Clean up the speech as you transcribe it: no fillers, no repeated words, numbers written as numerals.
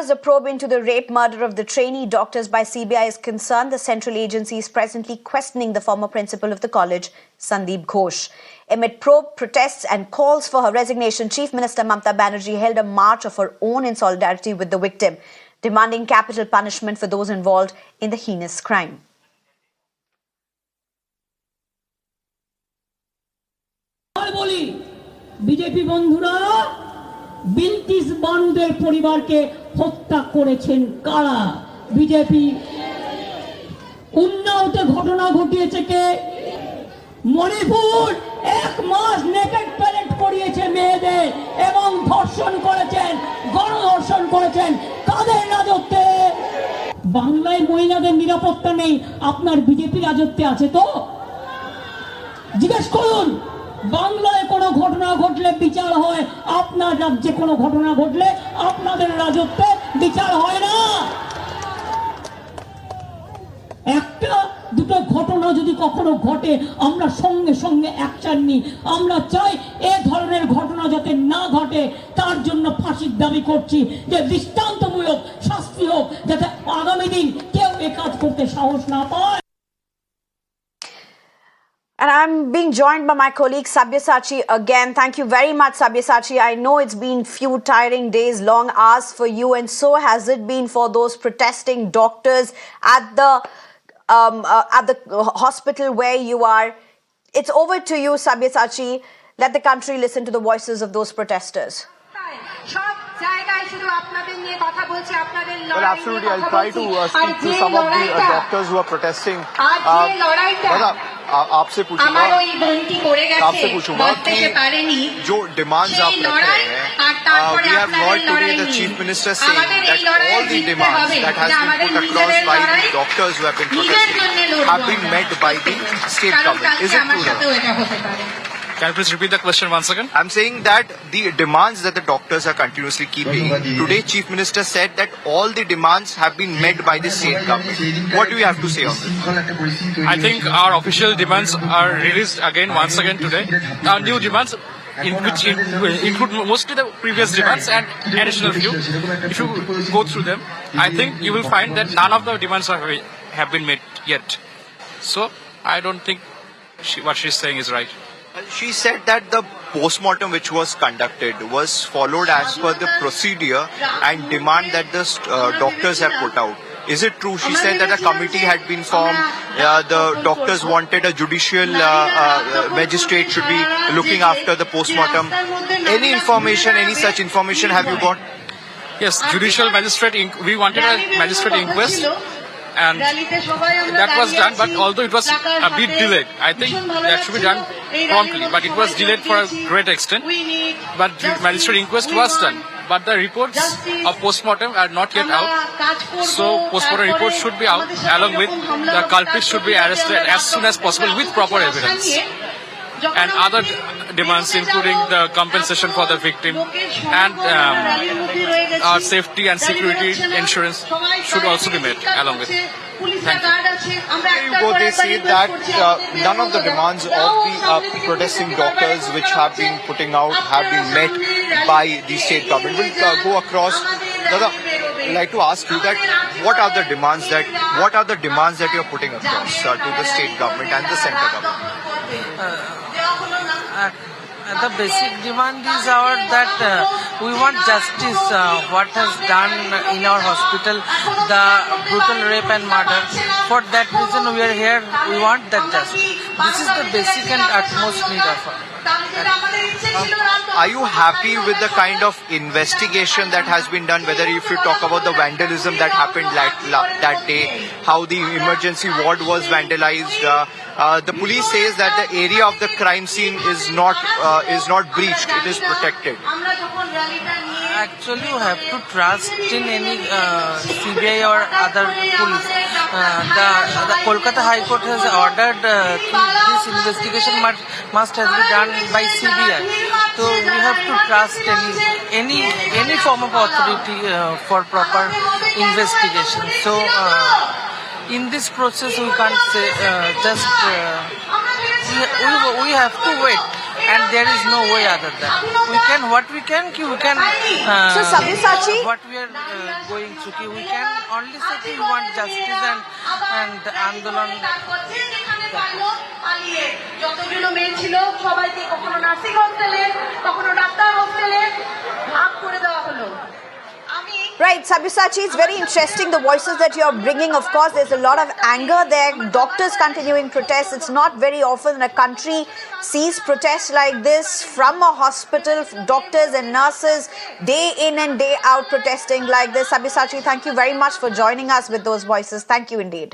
As a probe into the rape murder of the trainee doctors by CBI is concerned, the central agency is presently questioning the former principal of the college, Sandeep Ghosh. Amid probe, protests and calls for her resignation, Chief Minister Mamata Banerjee held a march of her own in solidarity with the victim, demanding capital punishment for those involved in the heinous crime. BJP বন্ধুরা বিলকিস বানুদের পরিবারকে হত্যা করেছেন কারা? BJP. উন্নাওতে ঘটনা ঘটিয়েছে কে? মণিপুর 1 মাস naked parade করিয়েছে মেয়েদের এবং ধর্ষণ করেছেন, গণধর্ষণ করেছেন। কাদের রাজত্বে? বাংলায় মহিলাদের নিরাপত্তা নেই, আপনার বিজেপি রাজত্বে আছে তো? জিজ্ঞেস করুন। বাংলায় কোনো ঘটনা ঘটলে বিচার হয়, আপনার রাজ্যে কোনো ঘটনা ঘটলে আপনাদের রাজত্বে বিচার হয় না। একটা দুটো ঘটনা যদি কখনো ঘটে আমরা সঙ্গে সঙ্গে অ্যাকশন নিই। আমরা চাই এই ধরনের ঘটনা যাতে না ঘটে, তার জন্য ফাঁসির দাবি করছি, যে দৃষ্টান্তমূলক শাস্তি হোক, যাতে আগামী দিন কেউ এ কাজ করতে সাহস না পায়। And I'm being joined by my colleague Sabyasachi again. Thank you very much, Sabyasachi. I know it's been few tiring days, long hours for you, and so has it been for those protesting doctors at the hospital where you are. It's over to you, Sabyasachi. Let the country listen to the voices of those protesters. Well, absolutely. I'll try to speak to some of the doctors who are protesting. आपसे पूछूंगा कि जो demands आप रख रहे हैं, we have heard today the Chief Minister saying that all the demands that has been put across by the doctors who have been protesting have been met by the state government. Is it true? Can you please repeat the question once again? I'm saying that the demands that the doctors are continuously keeping, today Chief Minister said that all the demands have been met by the state government. What do you have to say on this? I think our official demands are released once again today. Our new demands, which include mostly the previous demands and additional few. If you go through them, I think you will find that none of the demands have been met yet. So I don't think what she's saying is right. She said that the postmortem which was conducted was followed as per the procedure and demand that the doctors have put out. Is it true? She said that a committee had been formed. The doctors wanted a judicial magistrate should be looking after the postmortem. Any information, any such information have you got? Yes, judicial magistrate. We wanted a magistrate inquest. And that was done, but although it was a bit delayed, I think that should be done promptly, but it was delayed for a great extent. But the magistrate inquest was done, but the reports of postmortem are not yet out. So postmortem reports should be out, along with the culprits should be arrested as soon as possible with proper evidence. And other demands, including the compensation for the victim and our safety and security insurance, should also be met along with it. Thank you. They say that none of the demands of the protesting doctors which have been putting out have been met by the state government. We'll go across. Dada, I'd like to ask you that what are the demands that you're putting across to the state government and the central government? The basic demand is that we want justice. What has done in our hospital, the brutal rape and murder. For that reason we are here. We want that justice. This is the basic and utmost need of us. Are you happy with the kind of investigation that has been done, whether if you talk about the vandalism that happened that day, how the emergency ward was vandalized? The police says that the area of the crime scene is not breached, it is protected. Actually, you have to trust in any CBI or other police. The Kolkata High Court has ordered this investigation must have been done by CBI. So we have to trust any form of authority for proper investigation. So in this process we can't say we have to wait and there is no way other than we can what we can So, Sabyasachi? what we are going through we can only say we want justice and andolan. যতগুলো মেয়ে ছিল সবাইকে কখনো nursing হোস্টেলে কখনো doctor হোস্টেলে ভাগ করে দেওয়া হলো। Right, Sabyasachi, it's very interesting the voices that you're bringing. Of course, there's a lot of anger there. Doctors continuing protests. It's not very often a country sees protests like this from a hospital, doctors and nurses day in and day out protesting like this. Sabyasachi, thank you very much for joining us with those voices. Thank you indeed.